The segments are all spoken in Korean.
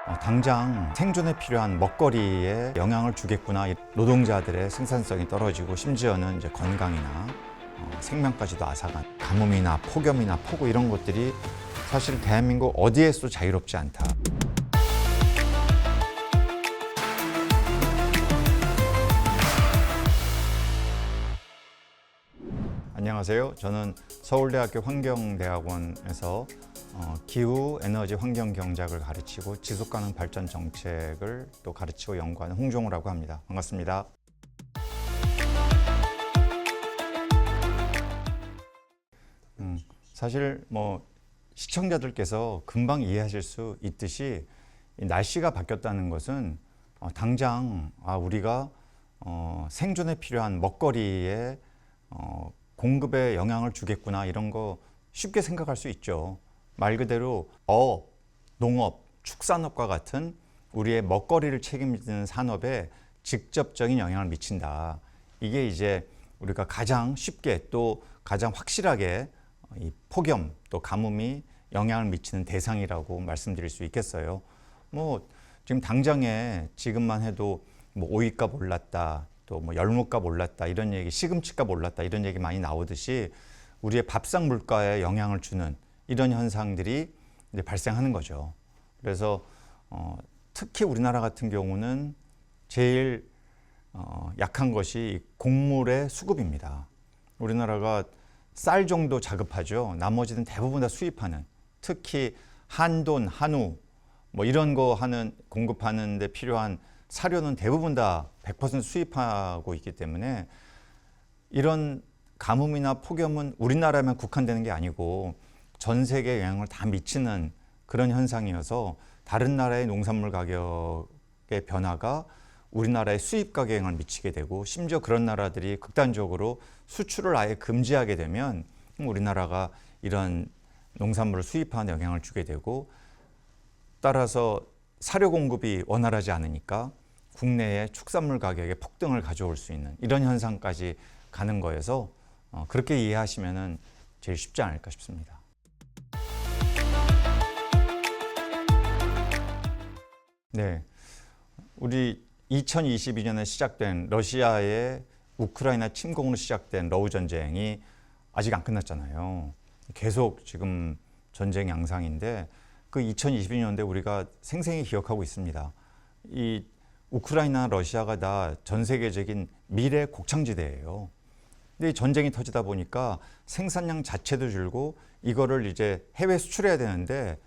당장 생존에 필요한 먹거리에 영향을 주겠구나. 노동자들의 생산성이 떨어지고 심지어는 이제 건강이나 생명까지도 앗아간 가뭄이나 폭염이나 폭우 이런 것들이 사실 대한민국 어디에서도 자유롭지 않다. 안녕하세요. 저는 서울대학교 환경대학원에서 기후, 에너지, 환경 경작을 가르치고 지속가능 발전 정책을 또 가르치고 연구하는 홍종우라고 합니다. 반갑습니다. 사실 시청자들께서 금방 이해하실 수 있듯이 날씨가 바뀌었다는 것은 당장 우리가 생존에 필요한 먹거리에 공급에 영향을 주겠구나 이런 거 쉽게 생각할 수 있죠. 말 그대로 농업, 축산업과 같은 우리의 먹거리를 책임지는 산업에 직접적인 영향을 미친다. 이게 이제 우리가 가장 쉽게 또 가장 확실하게 이 폭염 또 가뭄이 영향을 미치는 대상이라고 말씀드릴 수 있겠어요. 지금 당장에 지금만 해도 오이값 올랐다. 또 열무값 올랐다 이런 얘기, 시금치값 올랐다 이런 얘기 많이 나오듯이 우리의 밥상 물가에 영향을 주는 이런 현상들이 이제 발생하는 거죠. 그래서 특히 우리나라 같은 경우는 제일 약한 것이 곡물의 수급입니다. 우리나라가 쌀 정도 자급하죠. 나머지는 대부분 다 수입하는, 특히 한돈, 한우 이런 거 공급하는 데 필요한 사료는 대부분 다 100% 수입하고 있기 때문에 이런 가뭄이나 폭염은 우리나라에만 국한되는 게 아니고 전 세계에 영향을 다 미치는 그런 현상이어서 다른 나라의 농산물 가격의 변화가 우리나라의 수입 가격에 영향을 미치게 되고 심지어 그런 나라들이 극단적으로 수출을 아예 금지하게 되면 우리나라가 이런 농산물을 수입하는 데 영향을 주게 되고 따라서 사료 공급이 원활하지 않으니까 국내의 축산물 가격의 폭등을 가져올 수 있는 이런 현상까지 가는 거여서 그렇게 이해하시면 제일 쉽지 않을까 싶습니다. 네, 우리 2022년에 시작된 러시아의 우크라이나 침공으로 시작된 러우 전쟁이 아직 안 끝났잖아요. 계속 지금 전쟁 양상인데 그 2022년대 우리가 생생히 기억하고 있습니다. 이 우크라이나, 러시아가 다 전 세계적인 미래 곡창지대예요. 근데 전쟁이 터지다 보니까 생산량 자체도 줄고 이거를 이제 해외 수출해야 되는데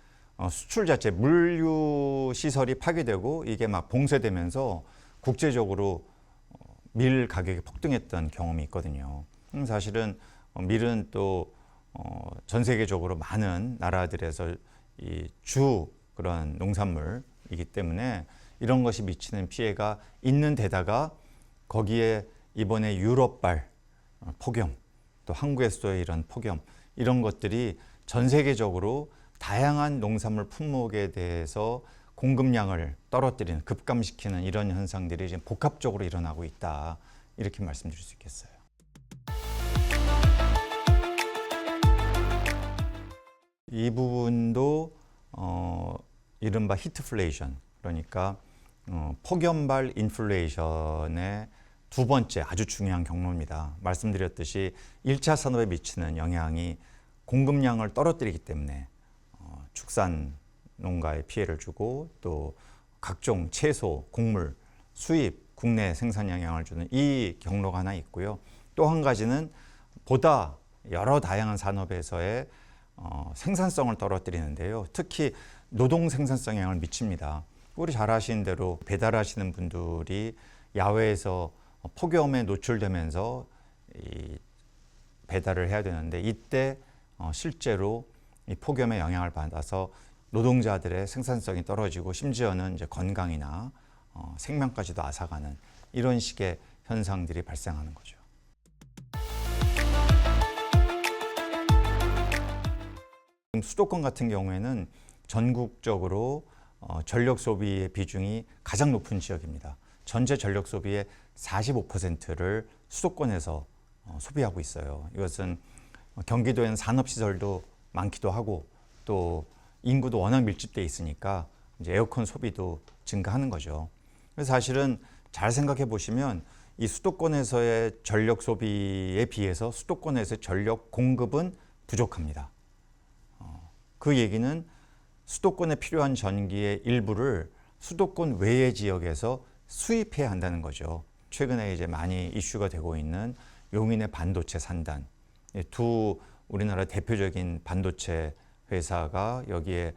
수출 자체 물류 시설이 파괴되고 이게 막 봉쇄되면서 국제적으로 밀 가격이 폭등했던 경험이 있거든요. 사실은 밀은 또 전 세계적으로 많은 나라들에서 이 주 그런 농산물이기 때문에 이런 것이 미치는 피해가 있는 데다가 거기에 이번에 유럽발 폭염 또 한국에서의 이런 폭염 이런 것들이 전 세계적으로 다양한 농산물 품목에 대해서 공급량을 떨어뜨리는 급감시키는 이런 현상들이 지금 복합적으로 일어나고 있다 이렇게 말씀드릴 수 있겠어요. 이 부분도 이른바 히트플레이션 그러니까 폭염발 인플레이션의 두 번째 아주 중요한 경로입니다. 말씀드렸듯이 1차 산업에 미치는 영향이 공급량을 떨어뜨리기 때문에 축산 농가에 피해를 주고 또 각종 채소, 곡물, 수입, 국내 생산 영향을 주는 이 경로가 하나 있고요. 또 한 가지는 보다 여러 다양한 산업에서의 생산성을 떨어뜨리는데요. 특히 노동 생산성에 영향을 미칩니다. 우리 잘 아시는 대로 배달하시는 분들이 야외에서 폭염에 노출되면서 이 배달을 해야 되는데 이때 실제로 이 폭염의 영향을 받아서 노동자들의 생산성이 떨어지고 심지어는 이제 건강이나 생명까지도 앗아가는 이런 식의 현상들이 발생하는 거죠. 수도권 같은 경우에는 전국적으로 전력 소비의 비중이 가장 높은 지역입니다. 전체 전력 소비의 45%를 수도권에서 소비하고 있어요. 이것은 경기도에는 산업시설도 많기도 하고 또 인구도 워낙 밀집돼 있으니까 이제 에어컨 소비도 증가하는 거죠. 그래서 사실은 잘 생각해 보시면 이 수도권에서의 전력 소비에 비해서 수도권에서의 전력 공급은 부족합니다. 그 얘기는 수도권에 필요한 전기의 일부를 수도권 외의 지역에서 수입해야 한다는 거죠. 최근에 이제 많이 이슈가 되고 있는 용인의 반도체 산단, 두 우리나라 대표적인 반도체 회사가 여기에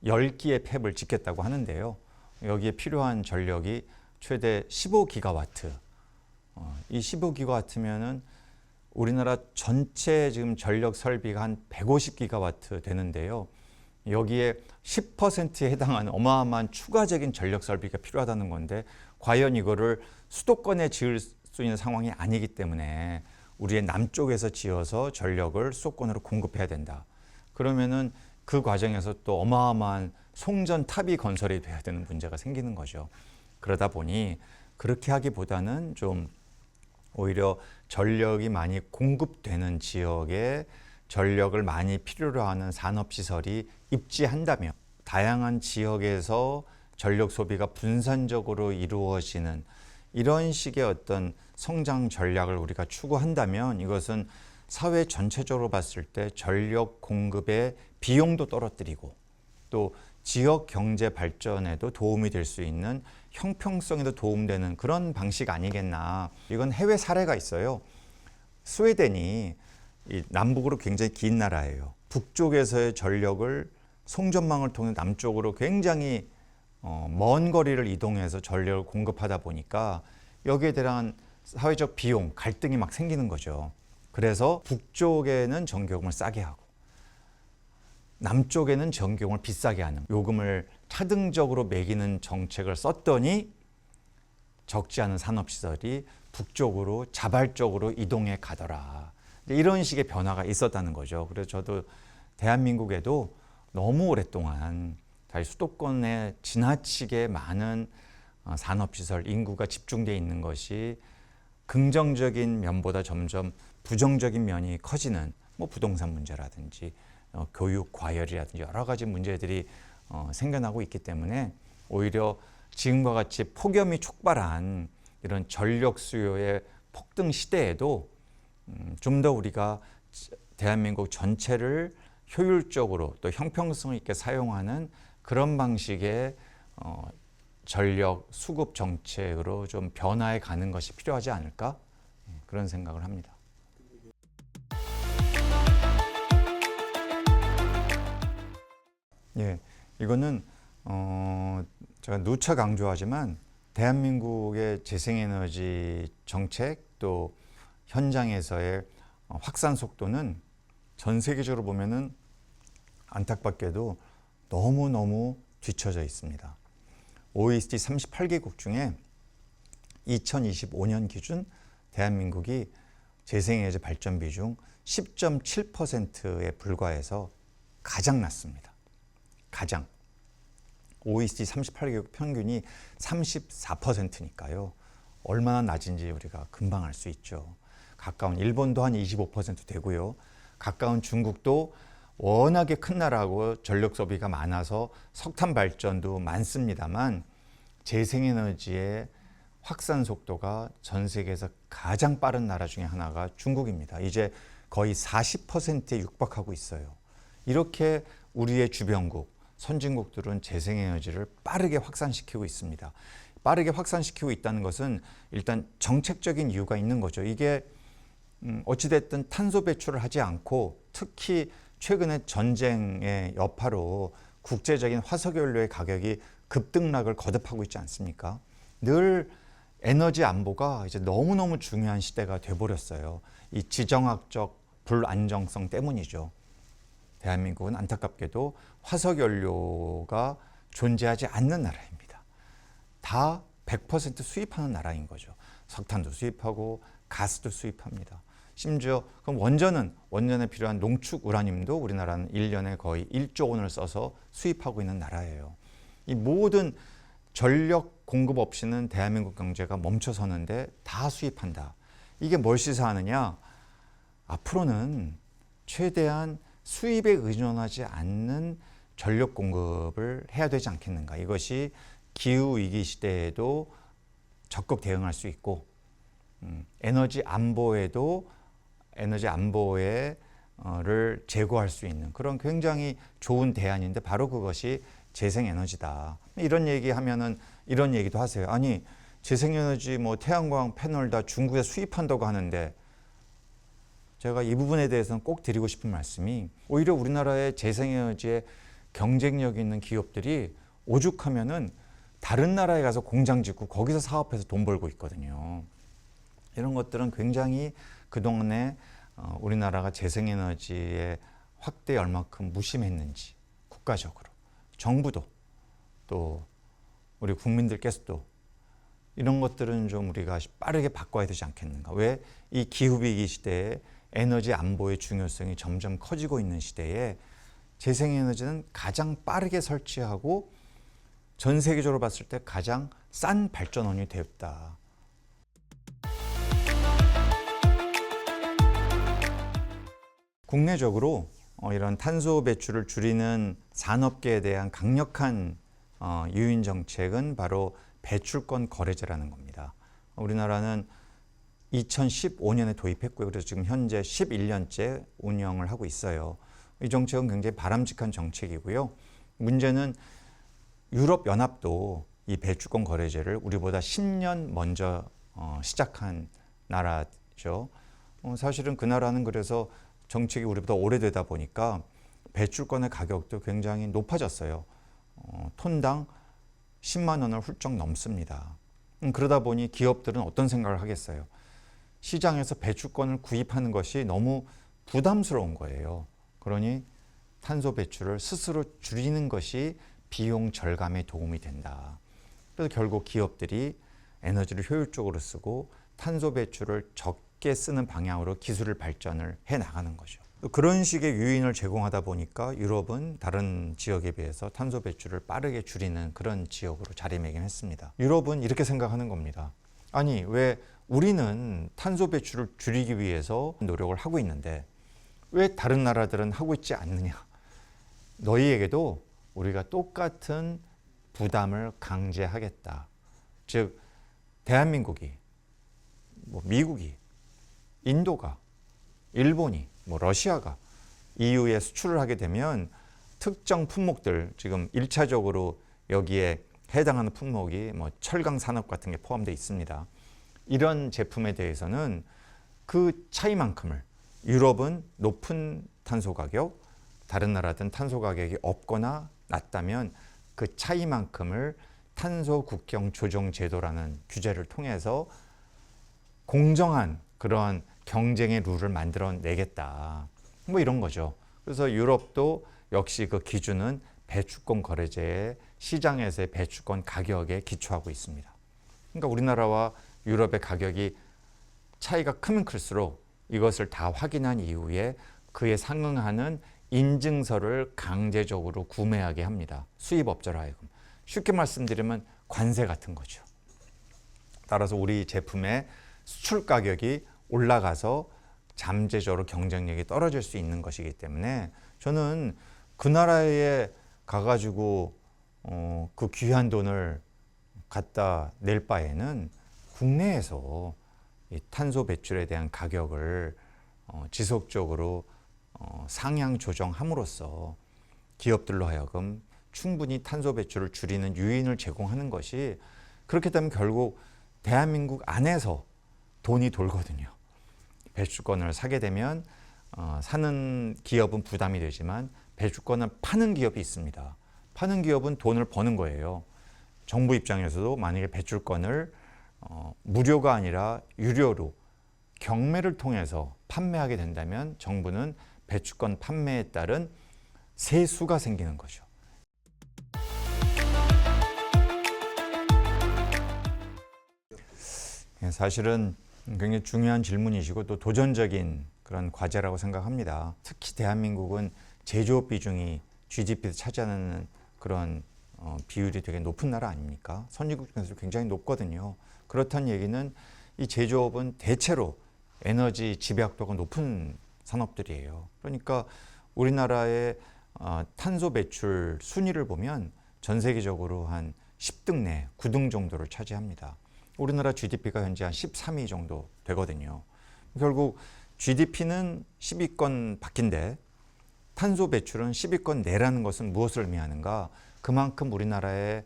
10기의 팹을 짓겠다고 하는데요. 여기에 필요한 전력이 최대 15기가와트. 이 15기가와트면은 우리나라 전체 지금 전력 설비가 한 150기가와트 되는데요. 여기에 10%에 해당하는 어마어마한 추가적인 전력 설비가 필요하다는 건데 과연 이거를 수도권에 지을 수 있는 상황이 아니기 때문에 우리의 남쪽에서 지어서 전력을 수도권으로 공급해야 된다. 그러면은 그 과정에서 또 어마어마한 송전탑이 건설이 돼야 되는 문제가 생기는 거죠. 그러다 보니 그렇게 하기보다는 좀 오히려 전력이 많이 공급되는 지역에 전력을 많이 필요로 하는 산업시설이 입지한다면 다양한 지역에서 전력 소비가 분산적으로 이루어지는 이런 식의 어떤 성장 전략을 우리가 추구한다면 이것은 사회 전체적으로 봤을 때 전력 공급의 비용도 떨어뜨리고 또 지역 경제 발전에도 도움이 될 수 있는 형평성에도 도움되는 그런 방식 아니겠나. 이건 해외 사례가 있어요. 스웨덴이 이 남북으로 굉장히 긴 나라예요. 북쪽에서의 전력을 송전망을 통해 남쪽으로 굉장히 먼 거리를 이동해서 전력을 공급하다 보니까 여기에 대한 사회적 비용, 갈등이 막 생기는 거죠. 그래서 북쪽에는 전기요금을 싸게 하고 남쪽에는 전기요금을 비싸게 하는 요금을 차등적으로 매기는 정책을 썼더니 적지 않은 산업시설이 북쪽으로 자발적으로 이동해 가더라. 이런 식의 변화가 있었다는 거죠. 그래서 저도 대한민국에도 너무 오랫동안 수도권에 지나치게 많은 산업시설, 인구가 집중되어 있는 것이 긍정적인 면보다 점점 부정적인 면이 커지는 뭐 부동산 문제라든지 교육 과열이라든지 여러 가지 문제들이 생겨나고 있기 때문에 오히려 지금과 같이 폭염이 촉발한 이런 전력 수요의 폭등 시대에도 좀 더 우리가 대한민국 전체를 효율적으로 또 형평성 있게 사용하는 그런 방식의 전력 수급 정책으로 좀 변화해 가는 것이 필요하지 않을까 그런 생각을 합니다. 예, 이거는 제가 누차 강조하지만 대한민국의 재생에너지 정책 또 현장에서의 확산 속도는 전 세계적으로 보면은 안타깝게도 너무너무 뒤처져 있습니다. OECD 38개국 중에 2025년 기준 대한민국이 재생에너지 발전 비중 10.7%에 불과해서 가장 낮습니다. 가장. OECD 38개국 평균이 34%니까요. 얼마나 낮은지 우리가 금방 알 수 있죠. 가까운 일본도 한 25% 되고요. 가까운 중국도 워낙에 큰 나라고 전력 소비가 많아서 석탄 발전도 많습니다만 재생에너지의 확산 속도가 전 세계에서 가장 빠른 나라 중에 하나가 중국입니다. 이제 거의 40%에 육박하고 있어요. 이렇게 우리의 주변국, 선진국들은 재생에너지를 빠르게 확산시키고 있습니다. 빠르게 확산시키고 있다는 것은 일단 정책적인 이유가 있는 거죠. 이게 어찌됐든 탄소 배출을 하지 않고 특히 최근에 전쟁의 여파로 국제적인 화석연료의 가격이 급등락을 거듭하고 있지 않습니까? 늘 에너지 안보가 이제 너무너무 중요한 시대가 돼버렸어요. 이 지정학적 불안정성 때문이죠. 대한민국은 안타깝게도 화석연료가 존재하지 않는 나라입니다. 다 100% 수입하는 나라인 거죠. 석탄도 수입하고 가스도 수입합니다. 심지어 그럼 원전에 필요한 농축 우라늄도 우리나라는 1년에 거의 1조 원을 써서 수입하고 있는 나라예요. 이 모든 전력 공급 없이는 대한민국 경제가 멈춰서는데 다 수입한다. 이게 뭘 시사하느냐? 앞으로는 최대한 수입에 의존하지 않는 전력 공급을 해야 되지 않겠는가. 이것이 기후 위기 시대에도 적극 대응할 수 있고 에너지 안보에도 에너지 안보를 제고할 수 있는 그런 굉장히 좋은 대안인데 바로 그것이 재생에너지다. 이런 얘기하면은 이런 얘기도 하세요. 아니 재생에너지 뭐 태양광 패널 다 중국에 수입한다고 하는데 제가 이 부분에 대해서는 꼭 드리고 싶은 말씀이 오히려 우리나라의 재생에너지에 경쟁력 있는 기업들이 오죽하면은 다른 나라에 가서 공장 짓고 거기서 사업해서 돈 벌고 있거든요. 이런 것들은 굉장히 그동안에 우리나라가 재생에너지의 확대에 얼마큼 무심했는지 국가적으로 정부도 또 우리 국민들께서도 이런 것들은 좀 우리가 빠르게 바꿔야 되지 않겠는가. 왜 이 기후위기 시대에 에너지 안보의 중요성이 점점 커지고 있는 시대에 재생에너지는 가장 빠르게 설치하고 전 세계적으로 봤을 때 가장 싼 발전원이 되었다. 국내적으로 이런 탄소 배출을 줄이는 산업계에 대한 강력한 유인 정책은 바로 배출권 거래제라는 겁니다. 우리나라는 2015년에 도입했고요. 그래서 지금 현재 11년째 운영을 하고 있어요. 이 정책은 굉장히 바람직한 정책이고요. 문제는 유럽연합도 이 배출권 거래제를 우리보다 10년 먼저 시작한 나라죠. 사실은 그 나라는 그래서 정책이 우리보다 오래되다 보니까 배출권의 가격도 굉장히 높아졌어요. 톤당 10만 원을 훌쩍 넘습니다. 그러다 보니 기업들은 어떤 생각을 하겠어요? 시장에서 배출권을 구입하는 것이 너무 부담스러운 거예요. 그러니 탄소 배출을 스스로 줄이는 것이 비용 절감에 도움이 된다. 그래서 결국 기업들이 에너지를 효율적으로 쓰고 탄소 배출을 적게 쓰는 방향으로 기술을 발전을 해 나가는 거죠. 그런 식의 유인을 제공하다 보니까 유럽은 다른 지역에 비해서 탄소 배출을 빠르게 줄이는 그런 지역으로 자리매김했습니다. 유럽은 이렇게 생각하는 겁니다. 아니 왜 우리는 탄소 배출을 줄이기 위해서 노력을 하고 있는데 왜 다른 나라들은 하고 있지 않느냐. 너희에게도 우리가 똑같은 부담을 강제하겠다. 즉 대한민국이 미국이 인도가 일본이 러시아가 EU에 수출을 하게 되면 특정 품목들 지금 1차적으로 여기에 해당하는 품목이 철강 산업 같은 게 포함되어 있습니다. 이런 제품에 대해서는 그 차이만큼을 유럽은 높은 탄소 가격, 다른 나라든 탄소 가격이 없거나 낮다면 그 차이만큼을 탄소 국경 조정 제도라는 규제를 통해서 공정한 그런 경쟁의 룰을 만들어내겠다. 이런 거죠. 그래서 유럽도 역시 그 기준은 배출권 거래제의 시장에서의 배출권 가격에 기초하고 있습니다. 그러니까 우리나라와 유럽의 가격이 차이가 크면 클수록 이것을 다 확인한 이후에 그에 상응하는 인증서를 강제적으로 구매하게 합니다. 수입업자로 하여금. 쉽게 말씀드리면 관세 같은 거죠. 따라서 우리 제품의 수출 가격이 올라가서 잠재적으로 경쟁력이 떨어질 수 있는 것이기 때문에 저는 그 나라에 가가지고 그 귀한 돈을 갖다 낼 바에는 국내에서 이 탄소 배출에 대한 가격을 지속적으로 상향 조정함으로써 기업들로 하여금 충분히 탄소 배출을 줄이는 유인을 제공하는 것이 그렇게 되면 결국 대한민국 안에서 돈이 돌거든요. 배출권을 사게 되면 사는 기업은 부담이 되지만 배출권을 파는 기업이 있습니다. 파는 기업은 돈을 버는 거예요. 정부 입장에서도 만약에 배출권을 무료가 아니라 유료로 경매를 통해서 판매하게 된다면 정부는 배출권 판매에 따른 세수가 생기는 거죠. 사실은 굉장히 중요한 질문이시고 또 도전적인 그런 과제라고 생각합니다. 특히 대한민국은 제조업 비중이 GDP를 차지하는 그런 비율이 되게 높은 나라 아닙니까? 선진국 중에서 굉장히 높거든요. 그렇다는 얘기는 이 제조업은 대체로 에너지 지배학도가 높은 산업들이에요. 그러니까 우리나라의 탄소 배출 순위를 보면 전 세계적으로 한 10등 내 9등 정도를 차지합니다. 우리나라 GDP가 현재 한 13위 정도 되거든요. 결국 GDP는 10위권 밖인데 탄소 배출은 10위권 내라는 것은 무엇을 의미하는가? 그만큼 우리나라의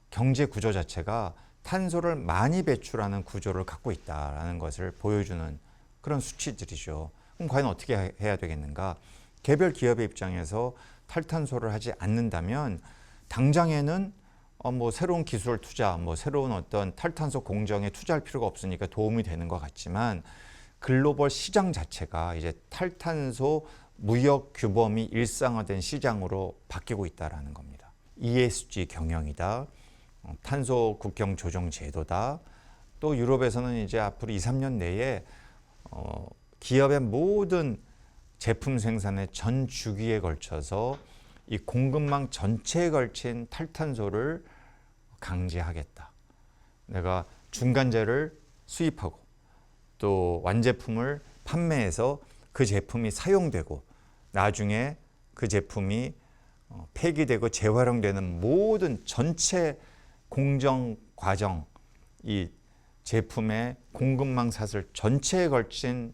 경제 구조 자체가 탄소를 많이 배출하는 구조를 갖고 있다는 것을 보여주는 그런 수치들이죠. 그럼 과연 어떻게 해야 되겠는가? 개별 기업의 입장에서 탈탄소를 하지 않는다면 당장에는 뭐 새로운 기술 투자, 뭐 새로운 어떤 탈탄소 공정에 투자할 필요가 없으니까 도움이 되는 것 같지만 글로벌 시장 자체가 이제 탈탄소 무역 규범이 일상화된 시장으로 바뀌고 있다라는 겁니다. ESG 경영이다, 탄소 국경 조정 제도다. 또 유럽에서는 이제 앞으로 2, 3년 내에 기업의 모든 제품 생산의 전 주기에 걸쳐서 이 공급망 전체에 걸친 탈탄소를 강제하겠다. 내가 중간재를 수입하고 또 완제품을 판매해서 그 제품이 사용되고 나중에 그 제품이 폐기되고 재활용되는 모든 전체 공정 과정, 이 제품의 공급망 사슬 전체에 걸친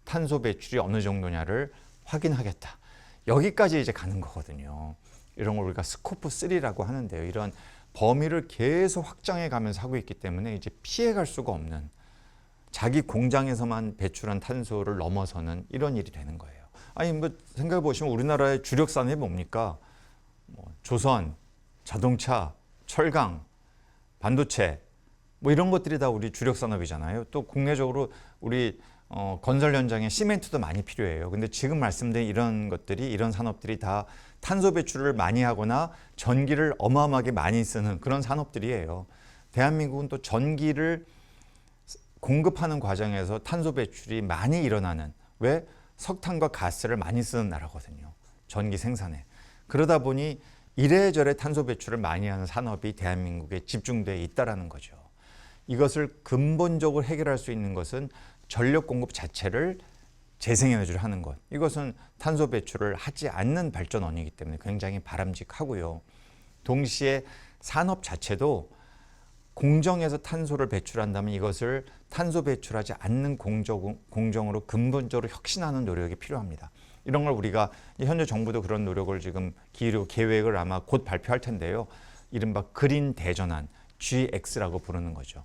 탄소 배출이 어느 정도냐를 확인하겠다. 여기까지 이제 가는 거거든요. 이런 걸 우리가 스코프 3라고 하는데요. 이런 범위를 계속 확장해 가면서 하고 있기 때문에 이제 피해갈 수가 없는, 자기 공장에서만 배출한 탄소를 넘어서는 이런 일이 되는 거예요. 아니 뭐 생각해 보시면 우리나라의 주력 산업이 뭡니까? 뭐 조선, 자동차, 철강, 반도체 뭐 이런 것들이 다 우리 주력 산업이잖아요. 또 국내적으로 우리 건설 현장에 시멘트도 많이 필요해요. 근데 지금 말씀드린 이런 것들이, 이런 산업들이 다 탄소 배출을 많이 하거나 전기를 어마어마하게 많이 쓰는 그런 산업들이에요. 대한민국은 또 전기를 공급하는 과정에서 탄소 배출이 많이 일어나는, 왜? 석탄과 가스를 많이 쓰는 나라거든요. 전기 생산에. 그러다 보니 이래저래 탄소 배출을 많이 하는 산업이 대한민국에 집중되어 있다는 거죠. 이것을 근본적으로 해결할 수 있는 것은 전력 공급 자체를 재생에너지를 하는 것. 이것은 탄소 배출을 하지 않는 발전원이기 때문에 굉장히 바람직하고요. 동시에 산업 자체도 공정에서 탄소를 배출한다면 이것을 탄소 배출하지 않는 공정으로 근본적으로 혁신하는 노력이 필요합니다. 이런 걸 우리가 현재 정부도 그런 노력을 지금 기울이고 계획을 아마 곧 발표할 텐데요. 이른바 그린 대전환, GX라고 부르는 거죠.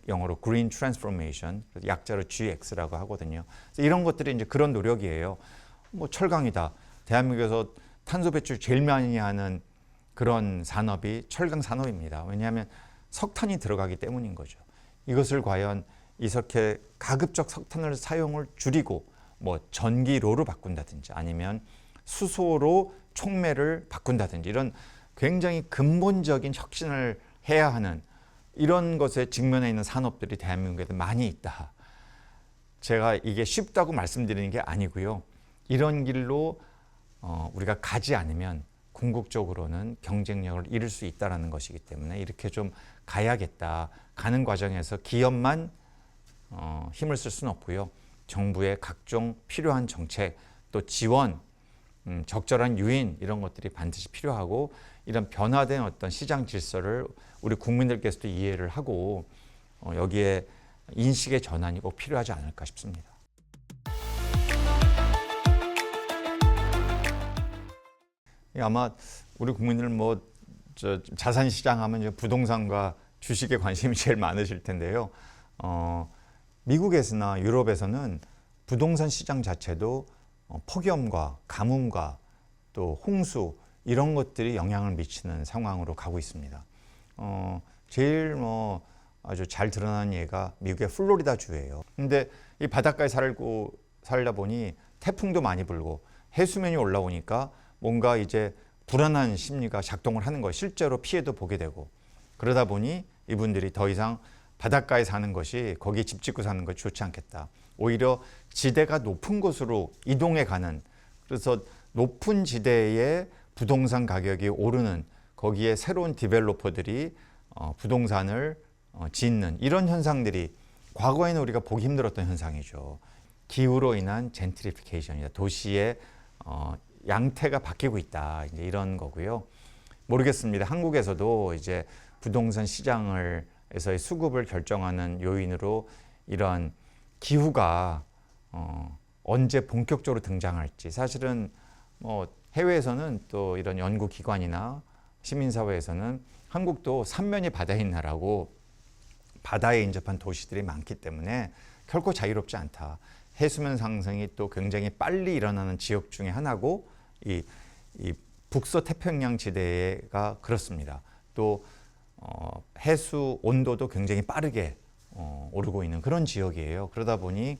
영어로 Green Transformation, 약자로 GX라고 하거든요. 이런 것들이 이제 그런 노력이에요. 뭐 철강이다. 대한민국에서 탄소 배출 제일 많이 하는 그런 산업이 철강 산업입니다. 왜냐하면 석탄이 들어가기 때문인 거죠. 이것을 과연 이렇게 가급적 석탄을 사용을 줄이고 뭐 전기로로 바꾼다든지 아니면 수소로 촉매를 바꾼다든지 이런 굉장히 근본적인 혁신을 해야 하는 이런 것에 직면해 있는 산업들이 대한민국에도 많이 있다. 제가 이게 쉽다고 말씀드리는 게 아니고요. 이런 길로 우리가 가지 않으면 궁극적으로는 경쟁력을 잃을 수 있다는 것이기 때문에 이렇게 좀 가야겠다. 가는 과정에서 기업만 힘을 쓸 수는 없고요. 정부의 각종 필요한 정책, 또 지원, 적절한 유인 이런 것들이 반드시 필요하고 이런 변화된 어떤 시장 질서를 우리 국민들께서도 이해를 하고 여기에 인식의 전환이 꼭 필요하지 않을까 싶습니다. 아마 우리 국민들은 뭐 자산 시장 하면 이제 부동산과 주식에 관심이 제일 많으실 텐데요. 미국에서나 유럽에서는 부동산 시장 자체도 폭염과 가뭄과 또 홍수 이런 것들이 영향을 미치는 상황으로 가고 있습니다. 제일 아주 잘 드러난 예가 미국의 플로리다 주예요. 근데 이 바닷가에 살다 보니 태풍도 많이 불고 해수면이 올라오니까 뭔가 이제 불안한 심리가 작동을 하는 거예요. 실제로 피해도 보게 되고 그러다 보니 이분들이 더 이상 바닷가에 사는 것이, 거기에 집 짓고 사는 것이 좋지 않겠다. 오히려 지대가 높은 곳으로 이동해 가는, 그래서 높은 지대에 부동산 가격이 오르는, 거기에 새로운 디벨로퍼들이 부동산을 짓는 이런 현상들이 과거에는 우리가 보기 힘들었던 현상이죠. 기후로 인한 젠트리피케이션이다. 도시의 양태가 바뀌고 있다. 이제 이런 거고요. 모르겠습니다. 한국에서도 이제 부동산 시장을 에서의 수급을 결정하는 요인으로 이런 기후가 언제 본격적으로 등장할지, 사실은 뭐 해외에서는 또 이런 연구기관이나 시민사회에서는 한국도 삼면이 바다에 있는 나라고 바다에 인접한 도시들이 많기 때문에 결코 자유롭지 않다. 해수면 상승이 또 굉장히 빨리 일어나는 지역 중에 하나고 이 북서태평양 지대가 그렇습니다. 또 해수 온도도 굉장히 빠르게 오르고 있는 그런 지역이에요. 그러다 보니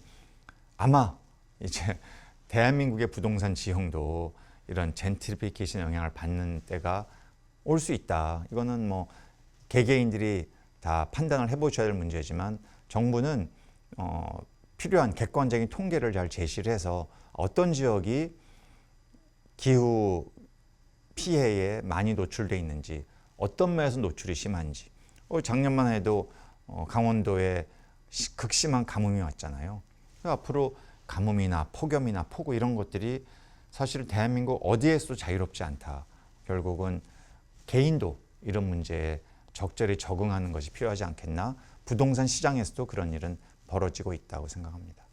아마 이제 대한민국의 부동산 지형도 이런 젠트리피케이션 영향을 받는 때가 올 수 있다. 이거는 뭐 개개인들이 다 판단을 해보셔야 될 문제지만 정부는 필요한 객관적인 통계를 잘 제시를 해서 어떤 지역이 기후 피해에 많이 노출돼 있는지, 어떤 면에서 노출이 심한지. 작년만 해도 강원도에 극심한 가뭄이 왔잖아요. 앞으로 가뭄이나 폭염이나 폭우 이런 것들이 사실 대한민국 어디에서도 자유롭지 않다. 결국은 개인도 이런 문제에 적절히 적응하는 것이 필요하지 않겠나. 부동산 시장에서도 그런 일은 벌어지고 있다고 생각합니다.